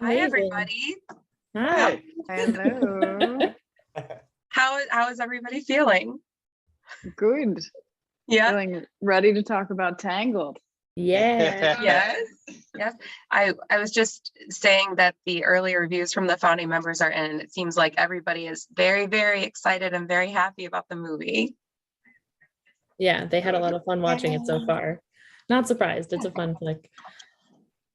Hi, Amazing. everybody. Hi. Hello. How is everybody feeling? Good. Yeah. Feeling ready to talk about Tangled. Yeah. Yes. I was just saying that the early reviews from the founding members are in. It seems like everybody is very, very excited and very happy about the movie. Yeah, they had a lot of fun watching it so far. Not surprised. It's a fun flick.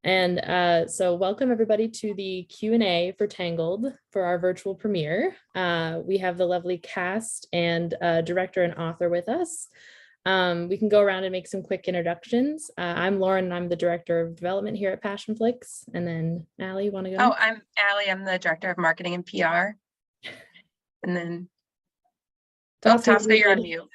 And so welcome everybody to the Q&A for Tangled for our virtual premiere. We have the lovely cast and director and author with us. We can go around and make some quick introductions. I'm Lauren, and I'm the director of development here at Passion Flicks. And then Allie, you want to go? Oh, I'm Allie. I'm the director of marketing and PR. And then Tosca, you're on mute.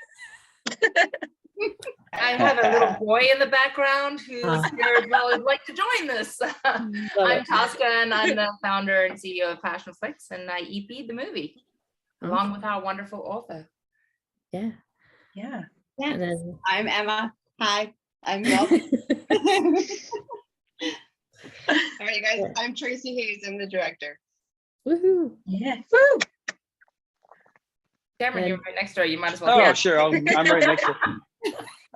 I have a little boy in the background who's very well would like to join this. I'm Tosca, and I'm the founder and CEO of Passion Flicks, and I EP'd the movie along with our wonderful author. Yeah. And then I'm Emma. Hi, I'm Rob. All right, you guys. I'm Tracy Hayes. I'm the director. Woohoo! Yeah. Woo! Cameron, you're right next door. You might as well. Oh, sure. I'm right next to her.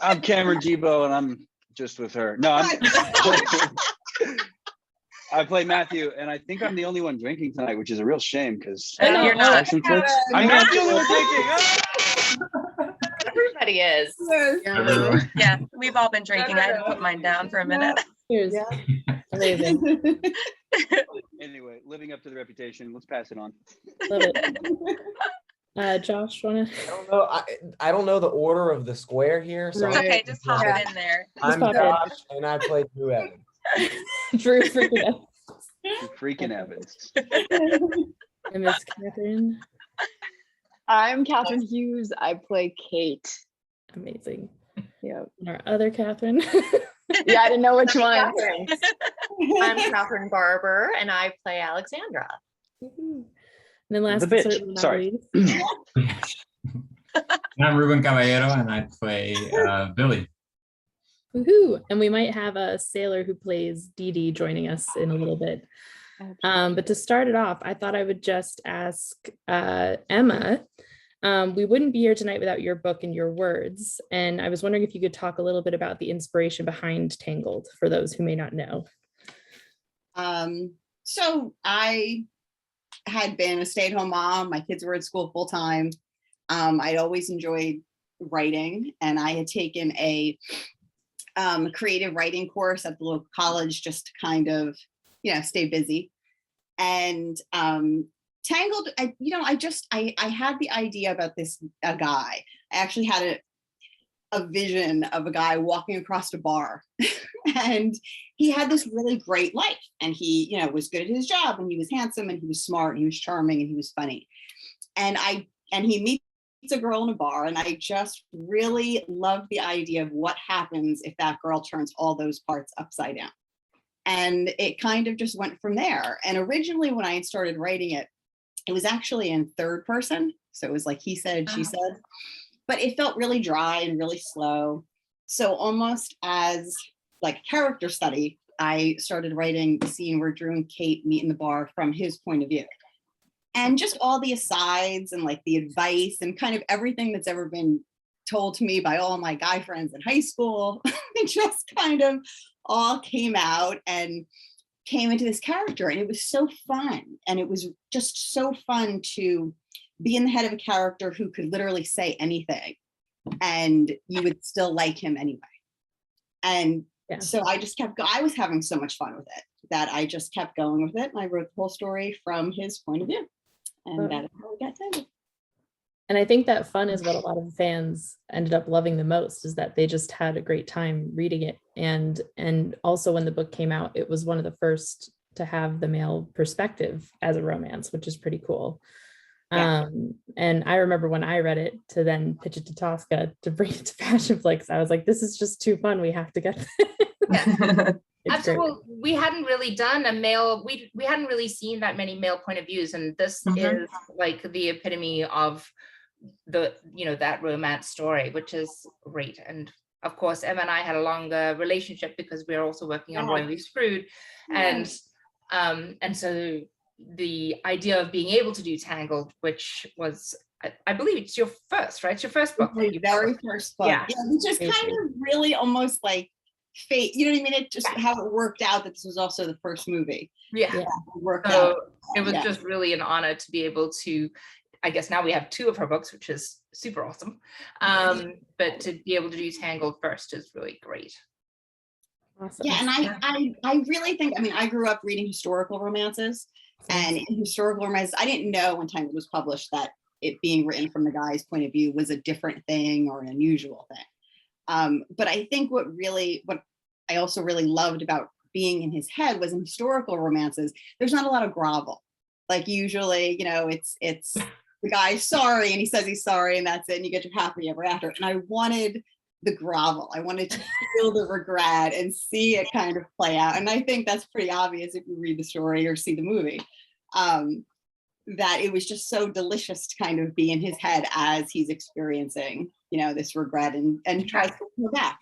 I'm Cameron Gibo, and I'm just with her. No, I play Matthew, and I think I'm the only one drinking tonight, which is a real shame because You're not. I'm not the only one drinking. Everybody is. Yeah, we've all been drinking. I had to put mine down for a minute. Cheers. Amazing. Anyway, living up to the reputation. Let's pass it on. Love it. Josh, wanna? I don't know the order of the square here. So It's okay, just hop it in there. I'm Josh, and I play Drew Evans. Drew freaking Evans. Freaking Evans. And Miss Catherine. I'm Catherine Hughes. I play Kate. Amazing. Yep. And our other Catherine. Yeah, I didn't know which one. I'm Catherine Barber, and I play Alexandra. And then last The but bitch. certainly not Sorry. least, I'm Ruben Caballero, and I play Billy. woohoo! And we might have a sailor who plays Dee Dee joining us in a little bit. But to start it off, I thought I would just ask Emma. We wouldn't be here tonight without your book and your words. And I was wondering if you could talk a little bit about the inspiration behind Tangled for those who may not know. So I had been a stay-at-home mom. My kids were at school full-time. I'd always enjoyed writing, and I had taken a creative writing course at the local college just to kind of, stay busy. And Tangled, I had the idea about a guy. I actually had a vision of a guy walking across a bar and he had this really great life, and he, was good at his job, and he was handsome, and he was smart, and he was charming, and he was funny. And he meets a girl in a bar, and I just really loved the idea of what happens if that girl turns all those parts upside down. And it kind of just went from there. And originally when I had started writing it, it was actually in third person. So it was like he said, she said, but it felt really dry and really slow. So almost as like character study, I started writing the scene where Drew and Kate meet in the bar from his point of view. And just all the asides and like the advice and kind of everything that's ever been told to me by all my guy friends in high school, it just kind of all came out and came into this character. And it was so fun. And it was just so fun to be in the head of a character who could literally say anything and you would still like him anyway. And so I was having so much fun with it that I just kept going with it. And I wrote the whole story from his point of view. And that is how we got Tangled. And I think that fun is what a lot of fans ended up loving the most, is that they just had a great time reading it. And also when the book came out, it was one of the first to have the male perspective as a romance, which is pretty cool. Yeah. And I remember when I read it to then pitch it to Tosca to bring it to Passion Flicks, I was like, this is just too fun. We have to get this. Absolutely. We hadn't really done a male, we hadn't really seen that many male point of views. And this is like the epitome of that romance story, which is great. And of course, Emma and I had a longer relationship because we are also working on Royally Screwed. And And so the idea of being able to do Tangled, which was, I believe it's your first, right? It's your first book. My very first book. Yeah. Which is kind of really almost like fate. You know what I mean? It just how it worked out that this was also the first movie. Yeah. It worked So out. it was Yeah. just really an honor to be able to, I guess now we have 2 of her books, which is super awesome. But to be able to do Tangled first is really great. Awesome. Yeah, and I really think, I mean, I grew up reading historical romances, and in historical romances, I didn't know when Tangled was published that it being written from the guy's point of view was a different thing or an unusual thing. But I think what I also really loved about being in his head was in historical romances, there's not a lot of grovel. Like usually, you know, it's the guy's sorry and he says he's sorry and that's it, and you get your happily ever after. And I wanted the grovel. I wanted to feel the regret and see it kind of play out. And I think that's pretty obvious if you read the story or see the movie, that it was just so delicious to kind of be in his head as he's experiencing, you know, this regret and tries to go back.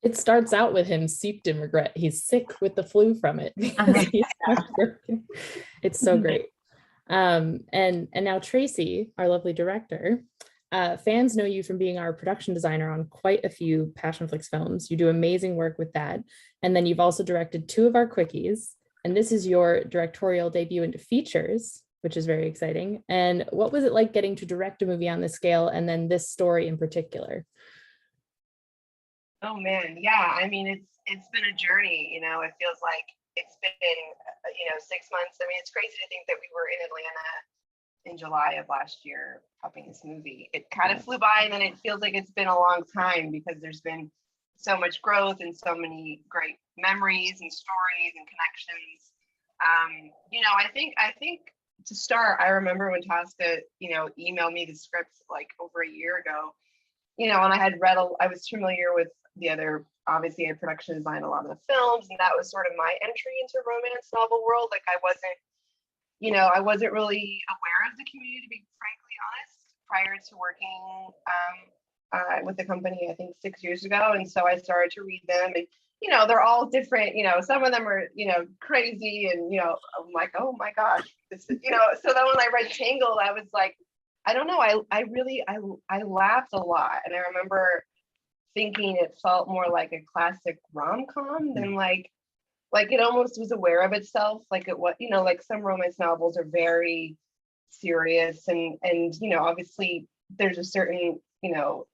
It starts out with him steeped in regret. He's sick with the flu from it. It's so great. And now Tracy, our lovely director, fans know you from being our production designer on quite a few Passionflix films. You do amazing work with that. And then you've also directed 2 of our quickies. And this is your directorial debut into features, which is very exciting. And what was it like getting to direct a movie on this scale and then this story in particular? Oh man, yeah. I mean, it's been a journey, you know. It feels like it's been, 6 months. I mean, it's crazy to think that we were in Atlanta in July of last year popping this movie. It kind of flew by, and then it feels like it's been a long time because there's been so much growth and so many great memories and stories and connections. I think to start, I remember when Tosca, emailed me the script like over a year ago, and I had I was familiar with the other, obviously I production designed a lot of the films, and that was sort of my entry into romance novel world. Like I wasn't really aware of the community, to be frankly honest, prior to working with the company, I think 6 years ago. And so I started to read them, and they're all different. Some of them are crazy, and I'm like, oh my gosh, this is, so then when I read Tangled, I was like, I don't know, I laughed a lot, and I remember thinking it felt more like a classic rom-com than like it almost was aware of itself, like it was, like some romance novels are very serious, and obviously there's a certain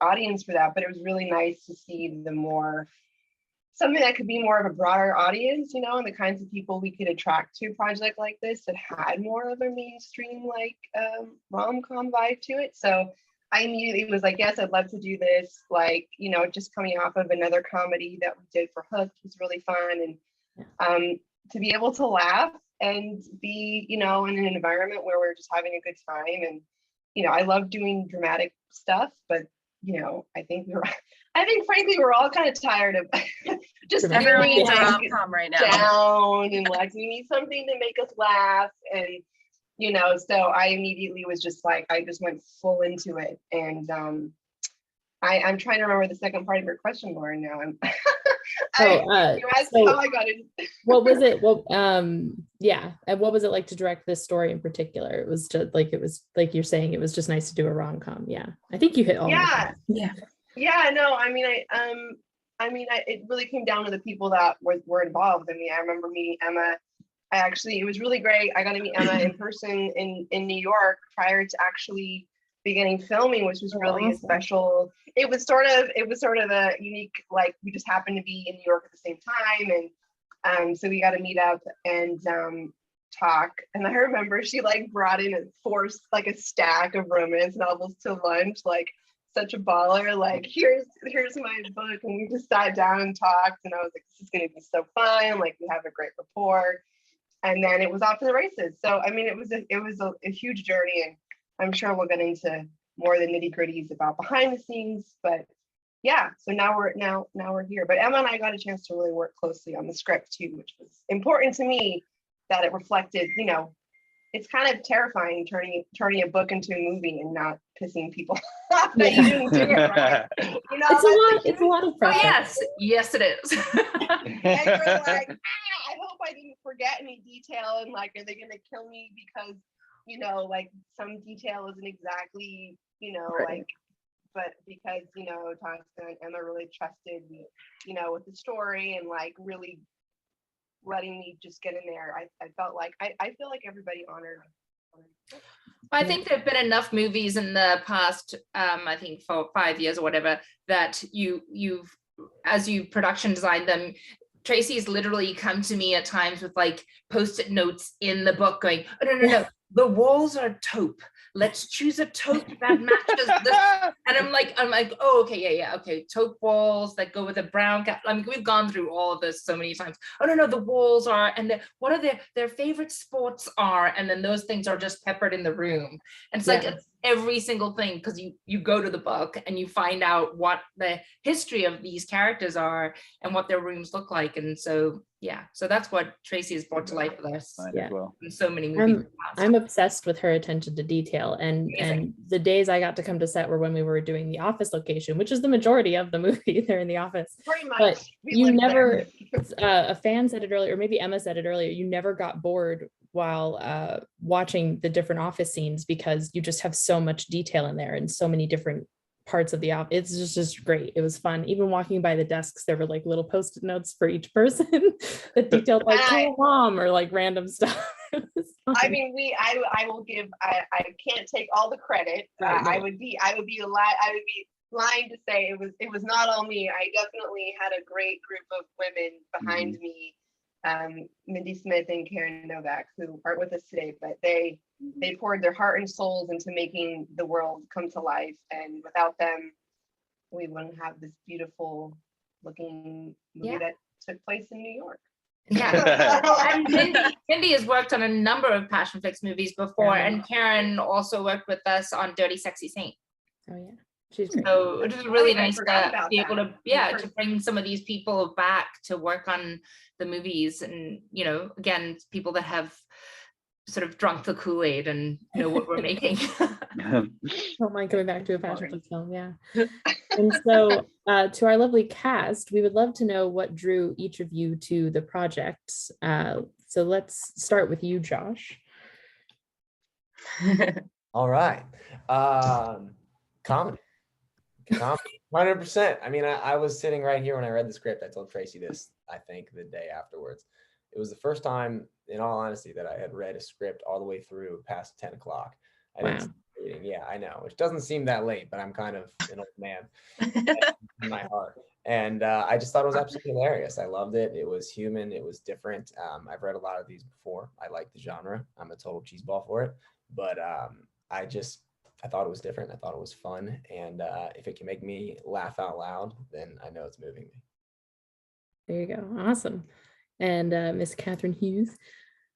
audience for that, but it was really nice to see something that could be more of a broader audience, and the kinds of people we could attract to a project like this that had more of a mainstream like rom-com vibe to it. So I immediately was like, yes, I'd love to do this. Like, just coming off of another comedy that we did for Hooked was really fun, and to be able to laugh and be, in an environment where we're just having a good time. And I love doing dramatic stuff, but I think frankly we're all kind of tired of just everyone feeling needs a like rom-com right now. down, and like we need something to make us laugh. And so I immediately was just like, I just went full into it. And I'm trying to remember the second part of your question, Lauren, now. You asked how I got it. What was it? Well, yeah. And what was it like to direct this story in particular? It was like you're saying, it was just nice to do a rom-com. Yeah. I think you hit all. Yeah, no, it really came down to the people that were involved. I mean, I remember meeting Emma. It was really great. I got to meet Emma in person in New York prior to actually beginning filming, which was really awesome. A special. It was sort of a unique, like we just happened to be in New York at the same time, and so we got to meet up and talk. And I remember she like brought in a stack of romance novels to lunch, like such a baller. Like here's my book, and we just sat down and talked. And I was like, this is going to be so fun. Like we have a great rapport. And then it was off to the races. So I mean, it was a huge journey, and I'm sure we'll get into more of the nitty gritties about behind the scenes. But yeah, so now we're here. But Emma and I got a chance to really work closely on the script too, which was important to me, that it reflected. It's kind of terrifying turning a book into a movie and not pissing people off that you didn't do it right. It's a lot of pressure. Yes, it is. And you're like, I hope I didn't forget any detail, and like, are they gonna kill me because, you know, like some detail isn't exactly, you know, like, but because, you know, Tosca and Emma really trusted me, you know, with the story and like really letting me just get in there. I felt like I feel like everybody honored. I think there have been enough movies in the past, I think for 5 years or whatever, that you've as you production designed them, Tracy's literally come to me at times with like post-it notes in the book going, oh, no, the walls are taupe. Let's choose a taupe that matches this. And I'm like, oh, okay, yeah, okay. Taupe walls that go with a brown cap. I mean, we've gone through all of this so many times. Oh, no, the walls are, and what are their favorite sports are. And then those things are just peppered in the room. And it's like, it's every single thing, because you go to the book and you find out what the history of these characters are and what their rooms look like. And so, yeah, so that's what Tracy has brought to life with us. As well. In so many movies. I'm obsessed with her attention to detail, and the days I got to come to set were when we were doing the office location, which is the majority of the movie. They're in the office. Pretty much. But you never, a fan said it earlier, or maybe Emma said it earlier, you never got bored while watching the different office scenes because you just have so much detail in there and so many different parts of the office. It's just great. It was fun. Even walking by the desks, there were like little post-it notes for each person that detailed like call mom or like random stuff. I mean, I will give, I can't take all the credit. I would be lying to say it was not all me. I definitely had a great group of women behind me, Mindy Smith and Karen Novak, who aren't with us today, but they poured their heart and souls into making the world come to life. And without them, we wouldn't have this beautiful looking movie that took place in New York. Yeah, and Mindy has worked on a number of Passion Flicks movies before, and Karen also worked with us on Dirty Sexy Saint. Oh yeah, she's great. So it was really nice to be able to to bring some of these people back to work on the movies, and you know, again, people that have sort of drunk the Kool-Aid and know what we're making. Don't mind coming back to a Passion Flicks film, yeah. And so to our lovely cast, we would love to know what drew each of you to the project. So let's start with you, Josh. All right. Comedy. 100%. I mean, I was sitting right here when I read the script. I told Tracy this, I think, the day afterwards. It was the first time, in all honesty, that I had read a script all the way through past 10 o'clock. I didn't stop reading. Yeah, I know, which doesn't seem that late, but I'm kind of an old man in my heart. And I just thought it was absolutely hilarious. I loved it. It was human. It was different. I've read a lot of these before. I like the genre. I'm a total cheeseball for it. But I thought it was different. I thought it was fun. And if it can make me laugh out loud, then I know it's moving me. There you go. Awesome. And Miss Catherine Hughes.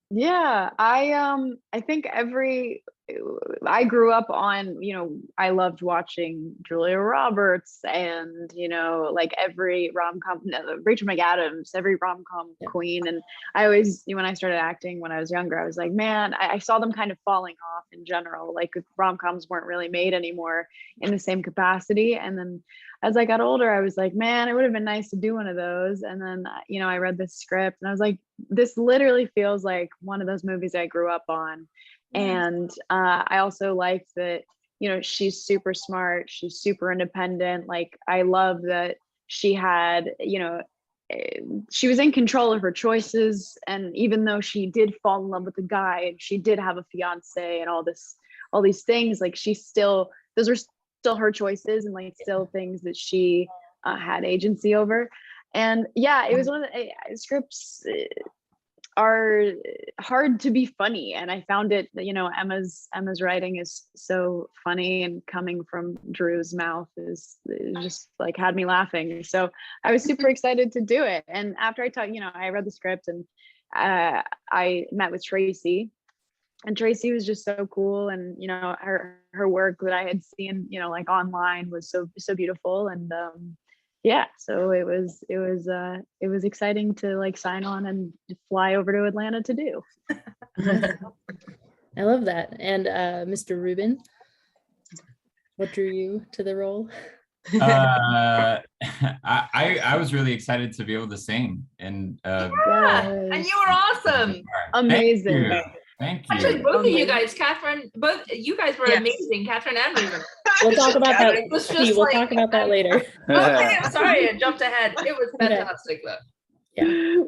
Yeah, I think I grew up on, you know, I loved watching Julia Roberts and, you know, like every rom-com, Rachel McAdams, every rom-com queen. And I always, when I started acting when I was younger, I was like, man, I saw them kind of falling off in general. Like rom-coms weren't really made anymore in the same capacity. And then as I got older, I was like, man, it would have been nice to do one of those. And then, you know, I read the script and I was like, this literally feels like one of those movies I grew up on. And I also liked that, you know, she's super smart. She's super independent. Like, I love that she had, you know, she was in control of her choices. And even though she did fall in love with the guy and she did have a fiance and all these things, like those are still her choices and like still things that she had agency over. And yeah, it was one of the scripts are hard to be funny, and I found it, you know, Emma's writing is so funny, and coming from Drew's mouth is just like had me laughing. So I was super excited to do it. And after I read the script and I met with Tracy, and Tracy was just so cool, and you know, her work that I had seen, you know, like online was so beautiful. And yeah, so it was exciting to like sign on and fly over to Atlanta to do. I love that. And Mr. Rubin, what drew you to the role? I was really excited to be able to sing and Yeah, and you were awesome. Amazing. Thank Actually, you. both of you guys, Catherine, both you guys were Yes. amazing, Catherine and Regan. We'll talk about that. It was Steve, just we'll like, talk about that later. okay, I'm sorry, I jumped ahead. It was Okay. fantastic though. Yeah.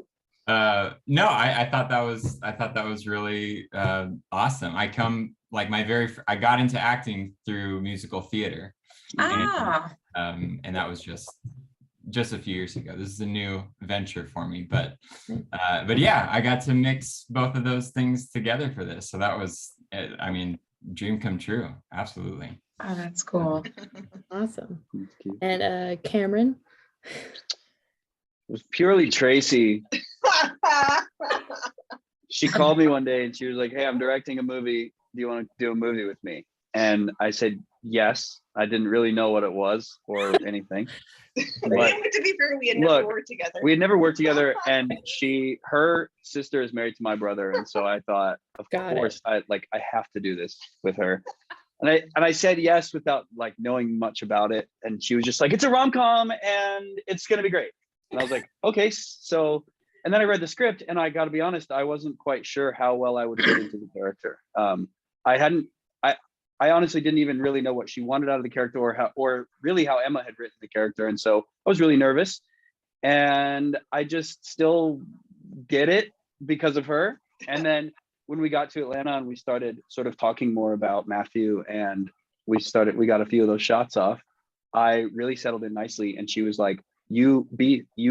No, I thought that was really awesome. I got into acting through musical theater. And that was just a few years ago. This is a new venture for me, but yeah, I got to mix both of those things together for this. So that was, I mean, dream come true. Absolutely. Oh, that's cool. Awesome. And Cameron? It was purely Tracy. She called me one day and she was like, "Hey, I'm directing a movie. Do you want to do a movie with me?" And I said yes. I didn't really know what it was or anything. But To be fair, we had never worked together. We had never worked together, and her sister is married to my brother, and so I thought, of course, I have to do this with her. And I said yes without like knowing much about it, and she was just like, "It's a rom-com and it's gonna be great." And I was like, "Okay." So, and then I read the script, and I got to be honest, I wasn't quite sure how well I would fit into the character. I honestly didn't even really know what she wanted out of the character or really how Emma had written the character. And so I was really nervous, and I just still did it because of her. And then when we got to Atlanta and we started sort of talking more about Matthew and we got a few of those shots off, I really settled in nicely. And she was like, you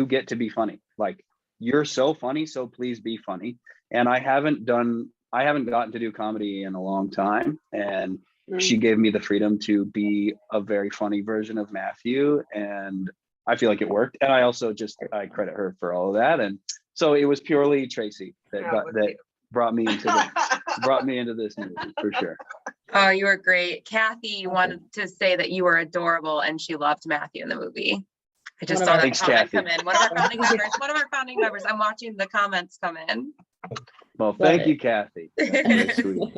get to be funny. Like, you're so funny, so please be funny. And I haven't gotten to do comedy in a long time. And she gave me the freedom to be a very funny version of Matthew, and I feel like it worked. And I also I credit her for all of that. And so it was purely Tracy that brought me into this movie for sure. Oh, you were great. Kathy wanted to say that you were adorable and she loved Matthew in the movie. I just saw that comment come in. One of our founding members. I'm watching the comments come in. Well, thank you, Kathy. That's sweet.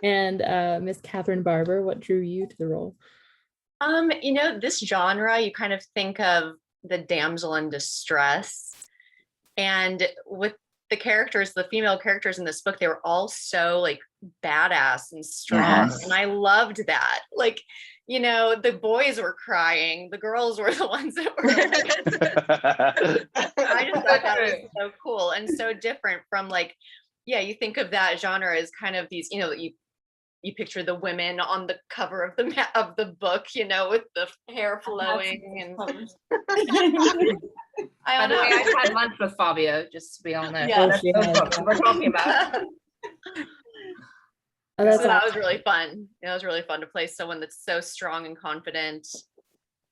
And Miss Catherine Barber, what drew you to the role? This genre, you kind of think of the damsel in distress. And with the female characters in this book, they were all so like badass and strong. Yes. And I loved that. Like, the boys were crying. The girls were the ones that were I just thought that was so cool and so different from like, you think of that genre as kind of these, you picture the women on the cover of the book, with the hair flowing and By the way, I had lunch with Fabio, just to be honest. Yeah, that's we're talking about. Oh, so that was really fun. It was really fun to play someone that's so strong and confident.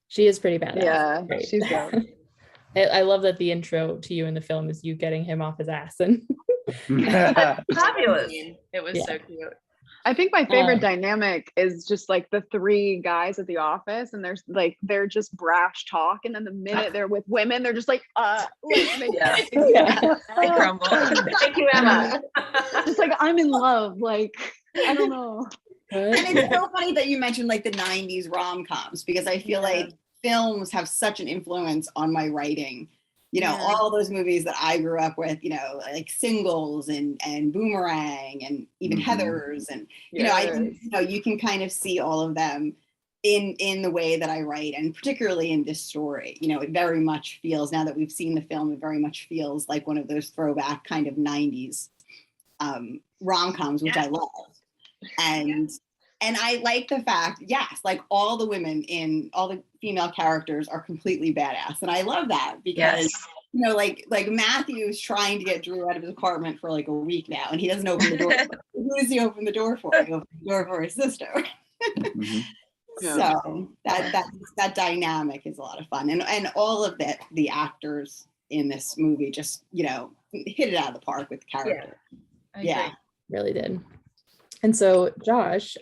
She is pretty badass. Yeah, she's good. I love that the intro to you in the film is you getting him off his ass, and fabulous. It was so cute. I think my favorite dynamic is just like the three guys at the office, and they're just brash talk, and then the minute they're with women, they're just like they crumble. Thank you, Emma. It's like, I'm in love. Like, I don't know. And it's so funny that you mentioned like the 90s rom-coms, because I feel like films have such an influence on my writing. All those movies that I grew up with, like Singles and Boomerang and even Heathers, and I think you can kind of see all of them in the way that I write, and particularly in this story. It very much feels, now that we've seen the film, it very much feels like one of those throwback kind of 90s rom-coms, which I love. And I like the fact, like all the women in all the female characters are completely badass. And I love that because, like Matthew's trying to get Drew out of his apartment for like a week now, and he doesn't open the door. Who does he open the door for? He opens the door for his sister. So that dynamic is a lot of fun. And all of the actors in this movie just, hit it out of the park with the character. Yeah. Really did. And so Josh,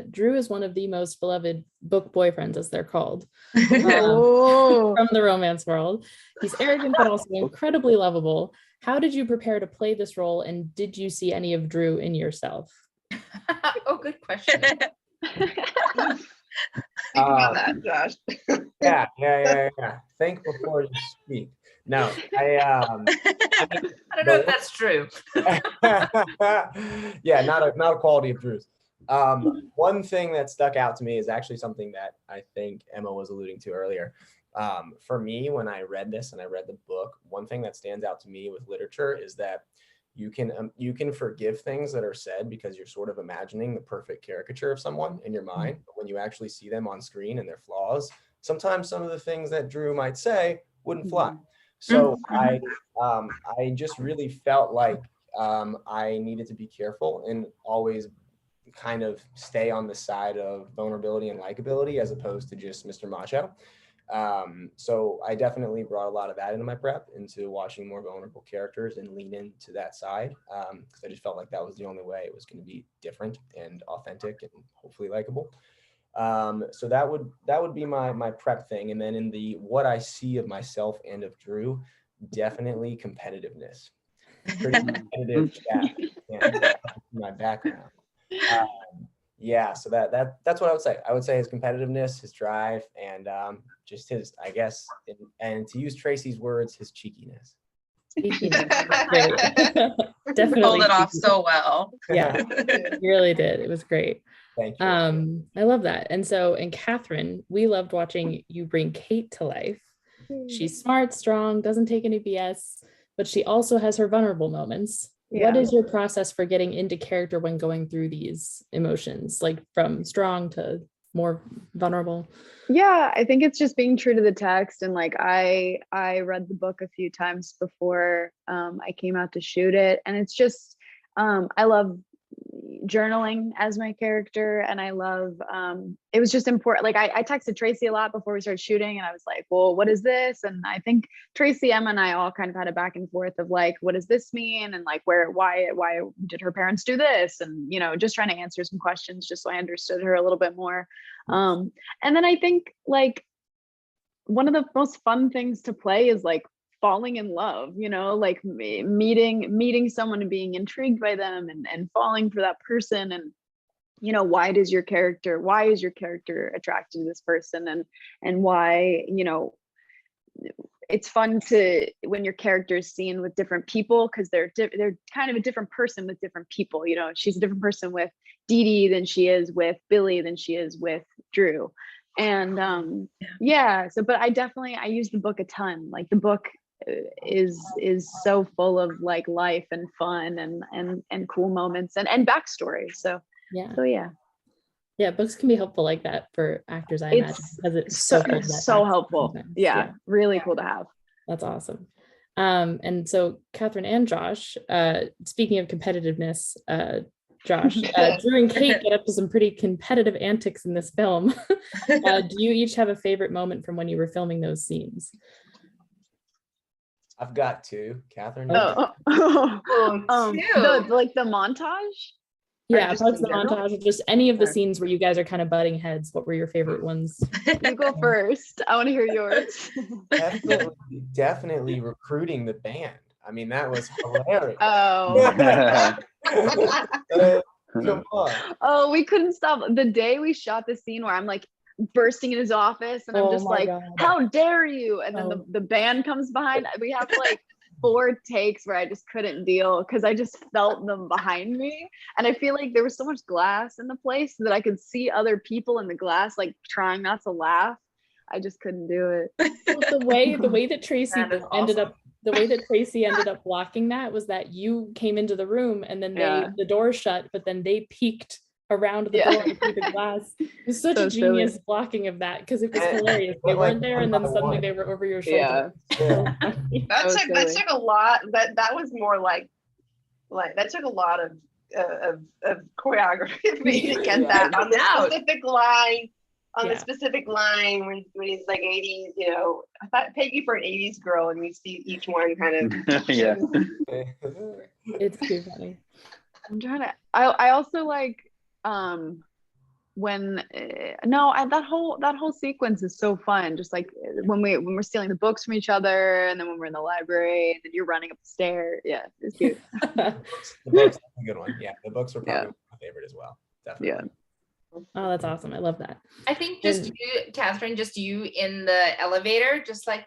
Drew is one of the most beloved book boyfriends, as they're called, from the romance world. He's arrogant, but also incredibly lovable. How did you prepare to play this role? And did you see any of Drew in yourself? Oh, good question. Think about that, Josh. Yeah. Think before you speak. No, I mean, I don't know if that's true. yeah, not a quality of truth. One thing that stuck out to me is actually something that I think Emma was alluding to earlier. For me, when I read this and I read the book, one thing that stands out to me with literature is that you can forgive things that are said because you're sort of imagining the perfect caricature of someone in your mind. But when you actually see them on screen and their flaws, sometimes some of the things that Drew might say wouldn't fly. So I just really felt like I needed to be careful and always kind of stay on the side of vulnerability and likability as opposed to just Mr. Macho. So I definitely brought a lot of that into my prep, into watching more vulnerable characters and lean into that side, because I just felt like that was the only way it was going to be different and authentic and hopefully likable. So that would be my prep thing. And then in the what I see of myself and of Drew, definitely competitiveness. Pretty competitive chat. Yeah, my background. Yeah, so that's what I would say. I would say his competitiveness, his drive, and just his, I guess, and to use Tracy's words, his cheekiness. Definitely pulled it off so well. Yeah, you really did. It was great. Thank you. I love that. And so, and Catherine, we loved watching you bring Kate to life. She's smart, strong, doesn't take any BS, but she also has her vulnerable moments. What is your process for getting into character when going through these emotions, like from strong to more vulnerable? Yeah, I think it's just being true to the text. And like I read the book a few times before I came out to shoot it. And it's just I love journaling as my character, and I love it was just important. Like I texted Tracy a lot before we started shooting, and I was like, well, what is this? And I think Tracy, Emma, and I all kind of had a back and forth of like, what does this mean? And like why did her parents do this? And just trying to answer some questions just so I understood her a little bit more. And then I think like one of the most fun things to play is like falling in love, like meeting someone and being intrigued by them and falling for that person. And why is your character attracted to this person, and why it's fun to when your character is seen with different people, because they're kind of a different person with different people. She's a different person with Dee Dee than she is with Billy than she is with Drew. And but I use the book a ton. Like the book is so full of like life and fun and cool moments and backstory. So books can be helpful like that for actors, I imagine, because it's so helpful. Really cool to have. That's awesome. And so Catherine and Josh, speaking of competitiveness, Josh, Drew and Kate get up to some pretty competitive antics in this film. Do you each have a favorite moment from when you were filming those scenes? I've got two. Catherine. The montage. Yeah, parts of the montage, or just any of the scenes where you guys are kind of butting heads. What were your favorite ones? You go first. I want to hear yours. Definitely recruiting the band. I mean, that was hilarious. Come on. Oh, we couldn't stop. The day we shot the scene where I'm like bursting in his office and I'm just like, God. How dare you? And then the band comes behind. We have like 4 takes where I just couldn't deal because I just felt them behind me. And I feel like there was so much glass in the place that I could see other people in the glass, like trying not to laugh. I just couldn't do it. Well, the way that Tracy ended up blocking that was that you came into the room and then the door shut, but then they peeked around the door through the glass. It was such a genius blocking of that because it was hilarious. They weren't there and then suddenly they were over your shoulder. That took a lot. That was more like that took a lot of choreography for me to get that on the specific line. The specific line when he's like 80s, I thought Peggy for an 80s girl, and we see each one kind of. It's too funny. I'm trying to. I also like when that whole sequence is so fun. Just like when we're stealing the books from each other, and then when we're in the library, and then you're running up the stair. Yeah, it's cute. The books are a good one. Yeah, the books are probably my favorite as well. Definitely. Yeah. Oh, that's awesome. I love that. I think just And- you, Catherine, just you in the elevator, just like,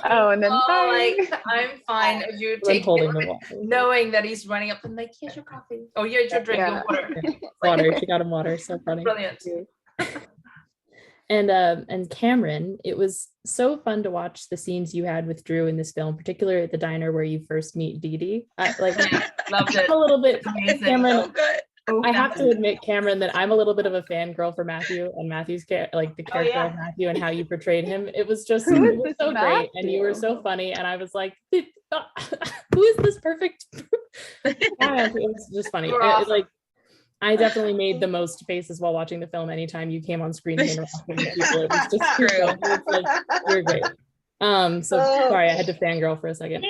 Oh, and then like I'm fine as you Like take holding the water. knowing that he's running up and like, here's your coffee. Oh, here's your drink of water. Water. She got him water. So funny. Brilliant. And Cameron, it was so fun to watch the scenes you had with Drew in this film, particularly at the diner where you first meet Dee Dee. Like, Loved it. a little bit, Amazing. Cameron. So good. I have to admit, Cameron, that I'm a little bit of a fangirl for Matthew and Matthew's like the character of Matthew and how you portrayed him. It was just Who is it was this so great, and you were Matthew? so funny, and I was like, who is this perfect? Yeah, it was just funny. You were It- awesome. like, I definitely made the most faces while watching the film anytime you came on screen and interacted with people. It was just True. it was like, you're great. So sorry, I had to fangirl for a second.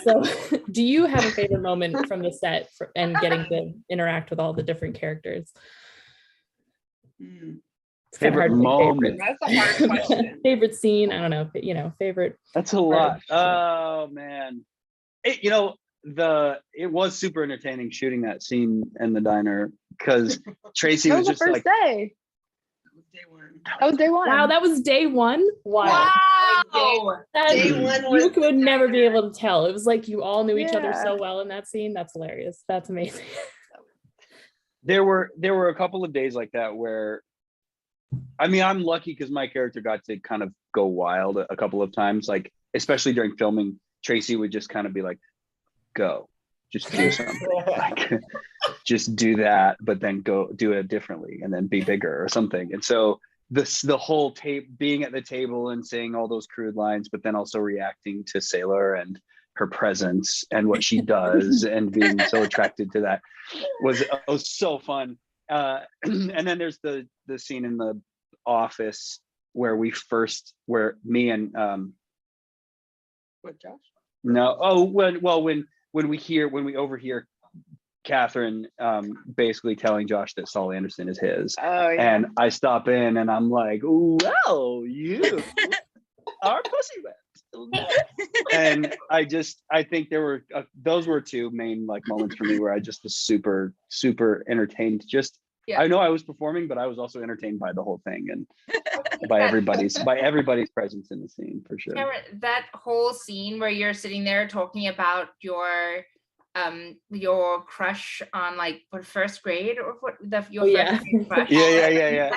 So do you have a favorite moment from the set and getting to interact with all the different characters? It's kinda hard Favorite to pick moment. That's a hard question. favorite scene. I don't know, favorite. That's a lot. Oh man. It was super entertaining shooting that scene in the diner because Tracy That was was the just first like, day. That was day one. Wow, that was day one. Wow. Wow. That, Day one you was would the never be diner. able to tell. It was like you all knew each other Yeah. so well in that scene. That's hilarious. That's amazing. there were a couple of days like that where, I mean, I'm lucky because my character got to kind of go wild a couple of times, like especially during filming. Tracy would just kind of be like, go, just do something, like, just do that, but then go do it differently and then be bigger or something. And so the whole being at the table and saying all those crude lines, but then also reacting to Sailor and her presence and what she does and being so attracted to that was so fun. And then there's the scene in the office where me and What, Josh? no, when we overhear Catherine basically telling Josh that Saul Anderson is his, Oh yeah. and I stop in and I'm like, well, you are pussy wet. And I think there were those were two main like moments for me where I just was super entertained. I know I was performing, but I was also entertained by the whole thing and by everybody's presence in the scene for sure. Cameron, that whole scene where you're sitting there talking about your crush on like what, first grade or what your first grade crush. Yeah.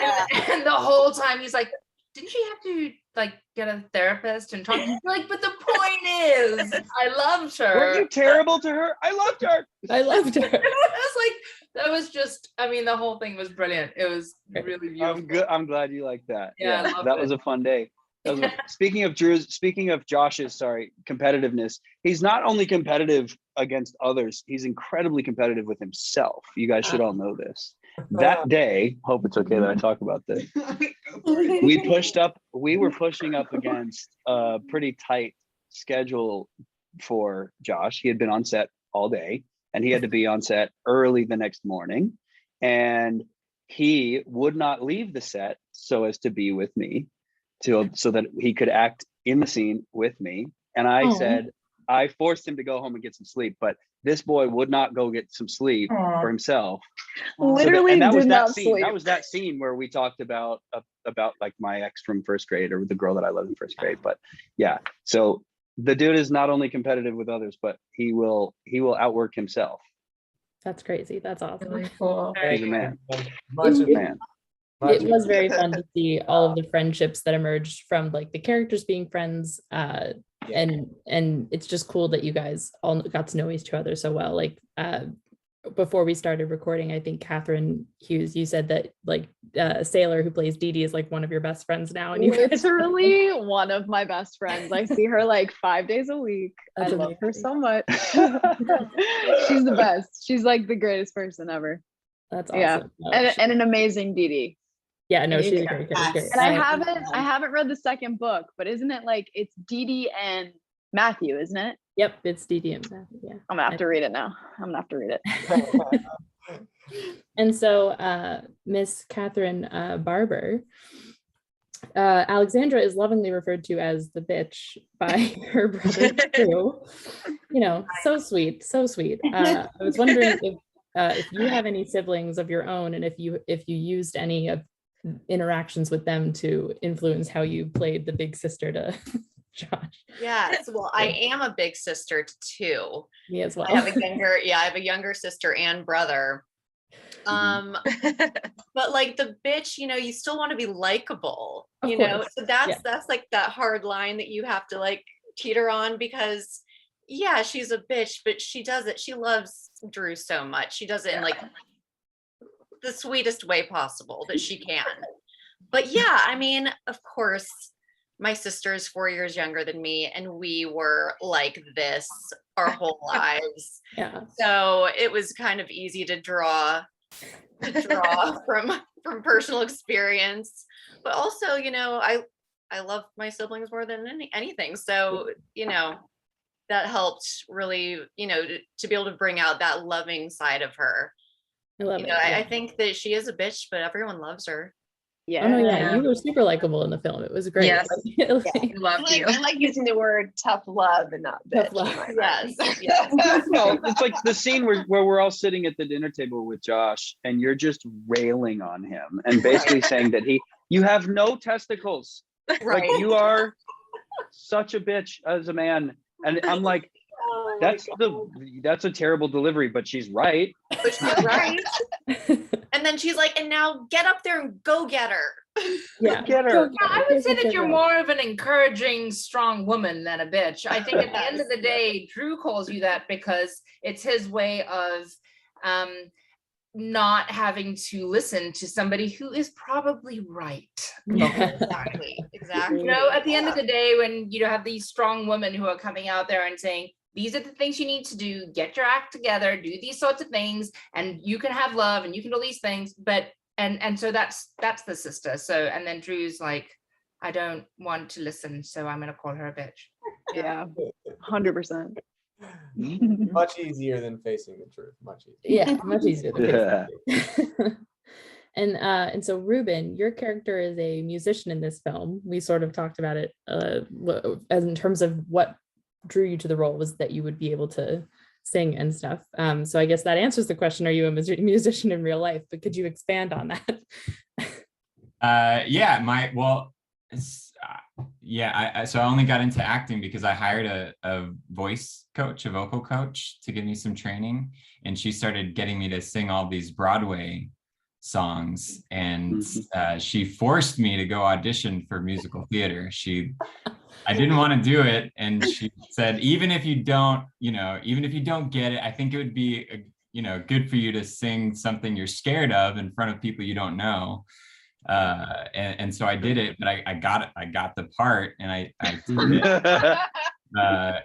And the whole time he's like, didn't she have to like get a therapist and talk? You're like, but the point is, I loved her. Weren't you terrible to her? I loved her. I loved her. It was like, that was just, I mean, the whole thing was brilliant. It was really beautiful. I'm glad you liked that. Yeah, I loved that it. was a fun day. Speaking of Josh's competitiveness, he's not only competitive against others, he's incredibly competitive with himself. You guys should all know this. That day, hope it's okay that I talk about this. We were pushing up against a pretty tight schedule for Josh. He had been on set all day and he had to be on set early the next morning. And he would not leave the set so as to be with me, so that he could act in the scene with me. And I said, I forced him to go home and get some sleep, but this boy would not go get some sleep for himself. Literally and that was did that not scene. sleep. That was that scene where we talked about like my ex from first grade, or the girl that I loved in first grade. But yeah, so the dude is not only competitive with others, but he will outwork himself. That's crazy. That's awesome. Really cool. He's a man. Much of Man. It was very fun to see all of the friendships that emerged from like the characters being friends, and it's just cool that you guys all got to know each other so well. Like before we started recording, I think Catherine Hughes, you said that like Sailor, who plays Dee Dee, is like one of your best friends now, and you guys Literally one of my best friends. I see her like 5 days a week. That's I love her amazing. so much. She's the best. She's like the greatest person ever. That's awesome. Yeah. No, And an amazing Dee Dee. yeah, no, and she's a you- great character. And I haven't read the second book, but isn't it like it's Dee Dee and Matthew, isn't it? Yep, it's Dee Dee and Matthew. Yeah. I'm gonna have to read it now. I'm gonna have to read it. And so Miss Catherine Barber, Alexandra is lovingly referred to as the bitch by her brother Drew. You know, so sweet, so sweet. I was wondering if you have any siblings of your own, and if you used any of interactions with them to influence how you played the big sister to Josh. Yes, well, I am a big sister to two. Me as well. I have a younger sister and brother. But like the bitch, you still want to be likable, Of course. so that's like that hard line that you have to like teeter on, because yeah, she's a bitch, but she loves Drew so much. She does it in like the sweetest way possible that she can. But yeah, I mean, of course, my sister is 4 years younger than me, and we were like this our whole lives. Yeah. So it was kind of easy to draw from personal experience. But also, I love my siblings more than anything. So, that helped really, to be able to bring out that loving side of her. I love it. I think that she is a bitch, but everyone loves her. Yeah. Oh no, yeah, you were super likable in the film. It was great. Yes. Like, Loved you. I like using the word tough love and not bitch. Tough love. in my mind. Yes. No, it's like the scene where we're all sitting at the dinner table with Josh, and you're just railing on him and basically saying that you have no testicles. Right. Like, you are such a bitch as a man. And I'm like, that's a terrible delivery, but she's right. But she's right. And then she's like, and now get up there and go get her. yeah. Get her. Yeah, I would say that you're more of an encouraging, strong woman than a bitch. I think at the end of the day, Drew calls you that because it's his way of not having to listen to somebody who is probably right. Exactly. At the end of the day, when you have these strong women who are coming out there and saying, these are the things you need to do, get your act together, do these sorts of things, and you can have love and you can do these things. But and so that's the sister. So, and then Drew's like, I don't want to listen, so I'm gonna call her a bitch. Yeah, 100%. Much easier than facing the truth. Much easier. Yeah, much easier than facing it. And so Ruben, your character is a musician in this film. We sort of talked about it as in terms of what drew you to the role was that you would be able to sing and stuff. So I guess that answers the question, are you a musician in real life? But could you expand on that? So I only got into acting because I hired a voice coach, a vocal coach, to give me some training, and she started getting me to sing all these Broadway songs, and she forced me to go audition for musical theater. I didn't want to do it, and she said, even if you don't get it, I think it would be good for you to sing something you're scared of in front of people you don't know. And so I did it, but I got the part, and I did it.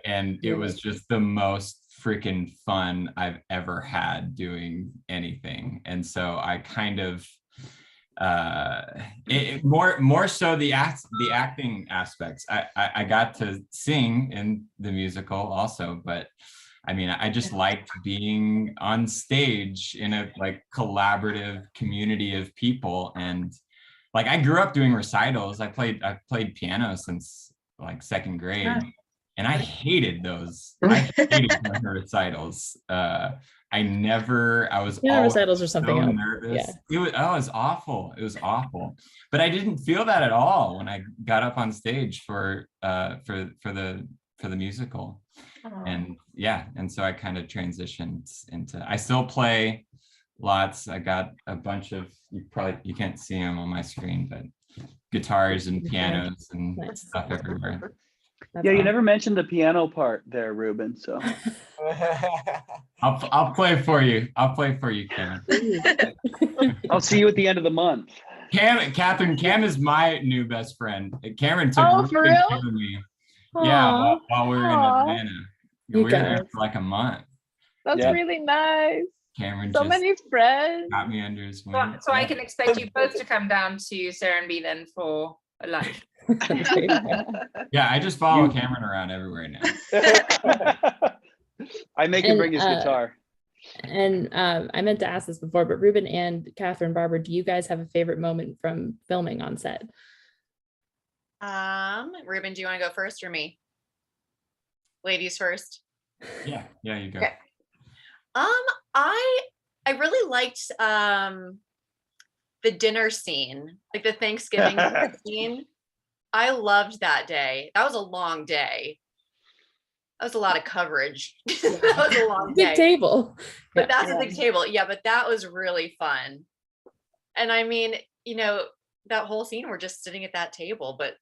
And it was just the most freaking fun I've ever had doing anything. And so I kind of more so the acting aspects. I got to sing in the musical also, but I mean, I just liked being on stage in a like collaborative community of people. And like, I grew up doing recitals. I played piano since like second grade, and I hated those. I hated the recitals. Recitals or something else. Nervous. Yeah. It was awful. It was awful. But I didn't feel that at all when I got up on stage for the musical. And and so I kind of transitioned into, I still play lots. I got a bunch of, you can't see them on my screen, but guitars and pianos and stuff everywhere. Yeah, you never mentioned the piano part there, Ruben. So I'll play for you. I'll play for you, Cam. I'll see you at the end of the month. Cam is my new best friend. Cameron took for real? care of me. Yeah, while we were in Atlanta. We were there for like a month. That's really nice. Cameron so just many friends. got me under his wing. So I can expect you both to come down to Sarah and B then for a lunch. Yeah, I just follow Cameron around everywhere now. I make him bring his guitar. And I meant to ask this before, but Ruben and Catherine, Barbara, do you guys have a favorite moment from filming on set? Ruben, do you want to go first or me? Ladies first. Yeah, you go. Okay. I really liked the dinner scene, like the Thanksgiving dinner scene. I loved that day. That was a long day. That was a lot of coverage. That was a long day. Big table. But that's a big table. Yeah, but that was really fun. And I mean, you know, that whole scene, we're just sitting at that table, but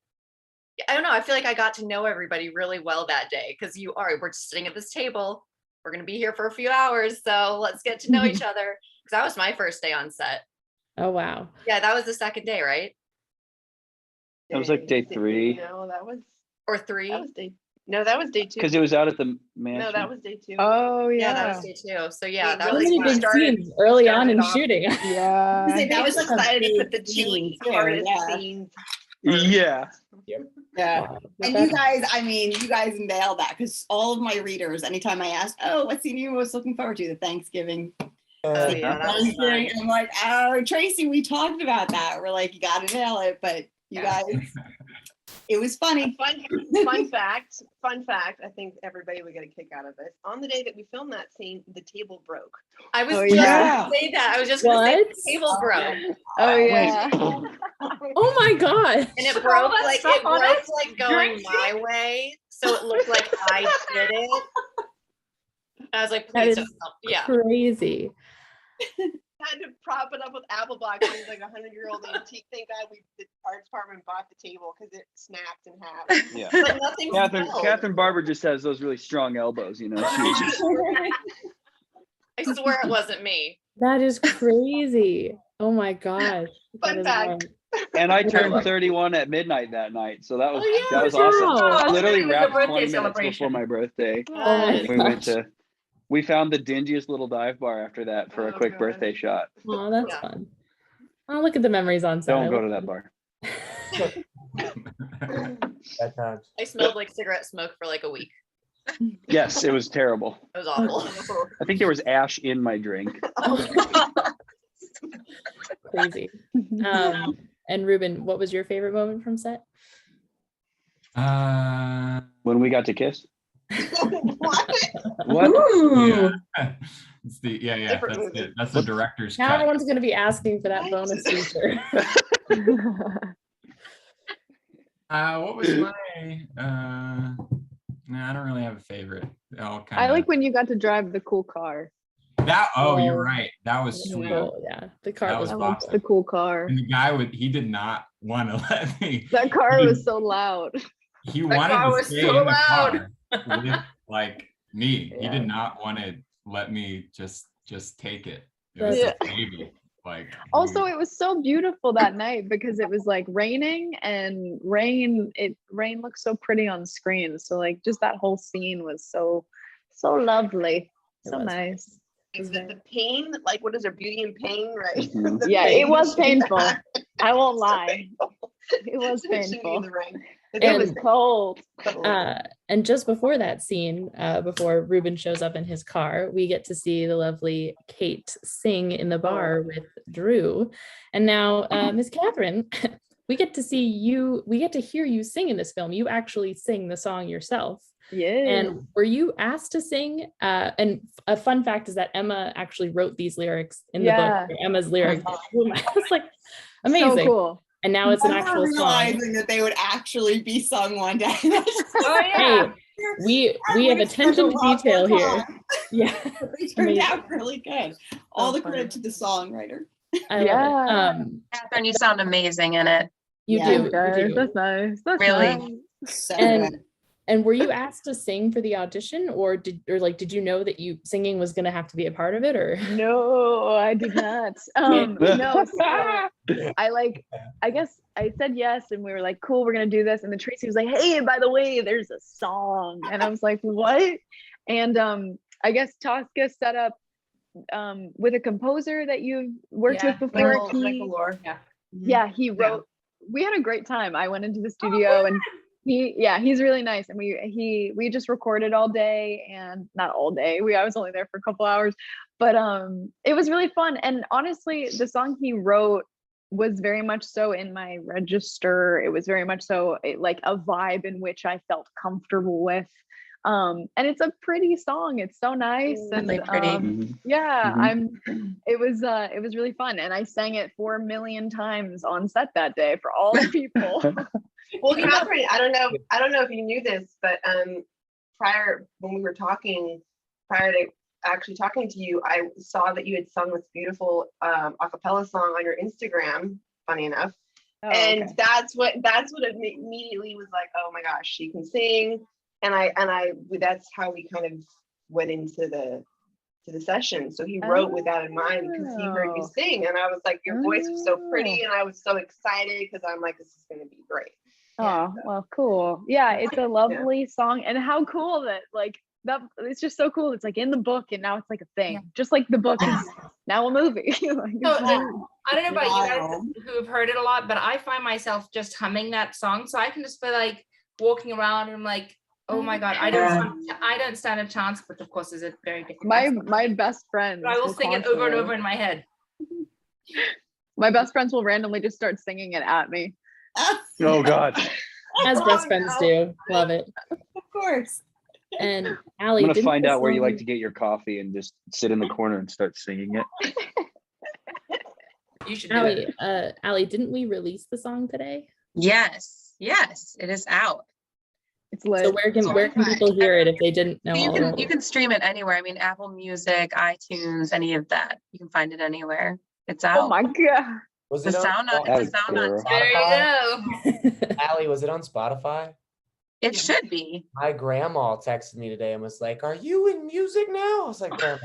I don't know. I feel like I got to know everybody really well that day because we're just sitting at this table. We're going to be here for a few hours. So let's get to know each other. Because that was my first day on set. Oh, wow. Yeah, that was the second day, right? That was like day 3. No, that was Or 3? that was day. No, that was day 2. Because it was out at the mansion. No, that was day 2. Oh Yeah, that yeah. was day 2. So yeah, We that So was really many fun. big scenes early on in started off- shooting. Yeah. That was like a Decided to put the big 2 scene, too, hardest yeah. scenes. Yeah. Yeah. Wow. And you guys, I mean, you guys nailed that because all of my readers, anytime I asked, oh, what scene are you most looking forward to? The Thanksgiving. Oh yeah, that was fun. And I'm like, oh, Tracy, we talked about that. We're like, you got to nail it. But you Yeah. guys, it was funny. Fun fact. I think everybody would get a kick out of this. On the day that we filmed that scene, the table broke. I was Oh, just yeah. gonna say that. I was just gonna say What? the table broke. Oh yeah. Oh my God. And it Oh, broke that's like so it broke honest. like going my way. So it looked like I did it. I was like, That please is don't help. Yeah. crazy. Had to prop it up with apple blocks. It was like 100-year-old antique. Thank God the art department bought the table because it snapped in half. Yeah. But nothing Catherine Barber just has those really strong elbows, you know. I swear it wasn't me. That is crazy. Oh my gosh. Fun That is fact. wild. And I turned 31 at midnight that night, so that was Oh, yeah, that was wow. awesome. Oh, Literally it was your wrapped birthday 20 minutes celebration. before my birthday. Oh my Yes. We went gosh. to we found the dingiest little dive bar after that for a Oh, quick God. birthday shot. Oh, that's Yeah. fun. Oh, look at the memories on set. Don't I go love to that them. bar. Bad times. I smelled like cigarette smoke for like a week. Yes, it was terrible. It was awful. I think there was ash in my drink. Crazy. And Ruben, what was your favorite moment from set? When we got to kiss. What? Ooh. Yeah. It's the Different that's movie. it. That's the director's Now cut. everyone's going to be asking for that bonus feature. What was my no, I don't really have a favorite. They all kind I of like when you got to drive the cool car. that. Oh, Oh. you're right. That was sweet. Oh, yeah. The car That was I was loved awesome. the cool car. And the guy he did not want to let me. That car he was did- so loud. He That wanted car to was stay so in the loud. car with like me. He Yeah. did not want to let me just take it. It That's- was a baby. Like Also, it was so beautiful that night because it was like raining and rain looked so pretty on screen. So like just that whole scene was so lovely. It So was. nice. The pain, like what is there, Beauty and Pain, right? Mhm. The Yeah, pain it was she painful. had. I won't So lie. painful. It was Singing in painful. the rain. It was cold. And just before that scene, before Ruben shows up in his car, we get to see the lovely Kate sing in the bar with Drew. And now, Miss Catherine, we get to see you, we get to hear you sing in this film. You actually sing the song yourself. Yeah. And were you asked to sing? And a fun fact is that Emma actually wrote these lyrics in the Yeah. book. Emma's lyrics. It's like amazing. So cool. And now it's an I'm actual not song. realizing that they would actually be sung one day. Oh Hey, we have attention to detail here. Yeah. They turned Amazing. out really good. All So the credit to the songwriter. I love it. Yeah. Catherine, you sound amazing in it. You Yeah. do. Guys, You do. that's nice. That's Really? nice. So And good. and were you asked to sing for the audition, or did you know that singing was going to have to be a part of it, or? No, I did not. No, so I guess I said yes, and we were like, cool, we're gonna do this. And then Tracy was like, hey, by the way, there's a song. And I was like, what? And I guess Tosca set up with a composer that you've worked with before. Michael Lore. Yeah, he wrote. We had a great time. I went into the studio and he's really nice. And we just recorded all day, and not all day. I was only there for a couple hours, but it was really fun. And honestly, the song he wrote was very much so in my register. It was very much so like a vibe in which I felt comfortable with. And it's a pretty song. It's so nice. Really And pretty. yeah, Mhm. it was really fun. And I sang it 4 million times on set that day for all the people. Well, Catherine, I don't know if you knew this, but prior when we were talking, prior to actually talking to you, I saw that you had sung this beautiful a cappella song on your Instagram, funny enough. Oh, And okay. that's what immediately was like, oh my gosh, she can sing. And that's how we kind of went into the session. So he wrote with that in mind because he heard you Oh. sing, and I was like, your voice was so pretty, and I was so excited because I'm like, this is gonna be great. Oh, well, cool. Yeah, it's a lovely song. And how cool that that it's just so cool. It's like in the book and now it's like a thing. Just like the book is now a movie. Like, So, I don't know about you guys Wow. who have heard it a lot, but I find myself just humming that song. So I can just be like walking around and I'm like, oh my God, I don't stand a chance, which of course is a very different my best friends. but I will will sing it over and constantly- over in my head. My best friends will randomly just start singing it at me. Oh God. As best friends do. Love it. Of course. And I'm Allie, gonna didn't find the out where you like song- to get your coffee and just sit in the corner and start singing it. You should do it. Allie, didn't we release the song today? Yes, it is out. It's lit. So where can people hear it if they didn't know? You can stream it anywhere. I mean, Apple Music, iTunes, any of that. You can find it anywhere. It's out. Oh my God. Was The it sound on, on, it's the sound on. There you go. Allie, was it on Spotify? It should be. My grandma texted me today and was like, "Are you in music now?" I was like, "Grandma,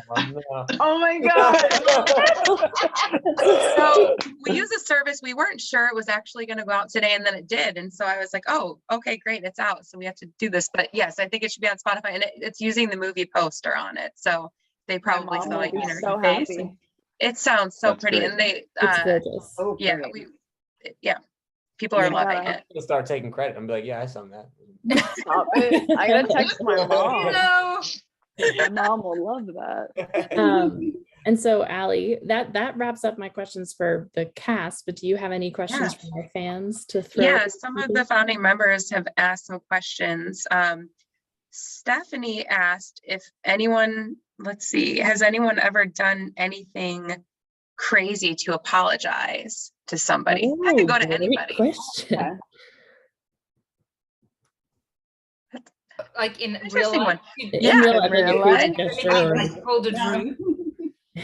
no." Oh my God. So we use a service. We weren't sure it was actually going to go out today, and then it did. And so I was like, oh, okay, great, it's out. So we have to do this. But yes, I think it should be on Spotify, and it's using the movie poster on it. So they probably mom saw will it be in her so face. happy. And it sounds so That's pretty, great. and they, It's gorgeous. Oh, yeah, great. people are Yeah. loving I'm it. gonna start taking credit. I'm gonna be like, "Yeah, I sung that." Stop it. I gotta text my You mom. know, My mom will love that. And so Allie, that wraps up my questions for the cast, but do you have any questions Yeah. from our fans to throw? Yeah, some of the founding members have asked some questions. Stephanie asked if anyone, let's see, has anyone ever done anything crazy to apologize to somebody? That could go to Great anybody. question. Okay. like in real Interesting life. one. In Yeah, real life, like a real crazy life. gesture Maybe or- like pulled a Drew.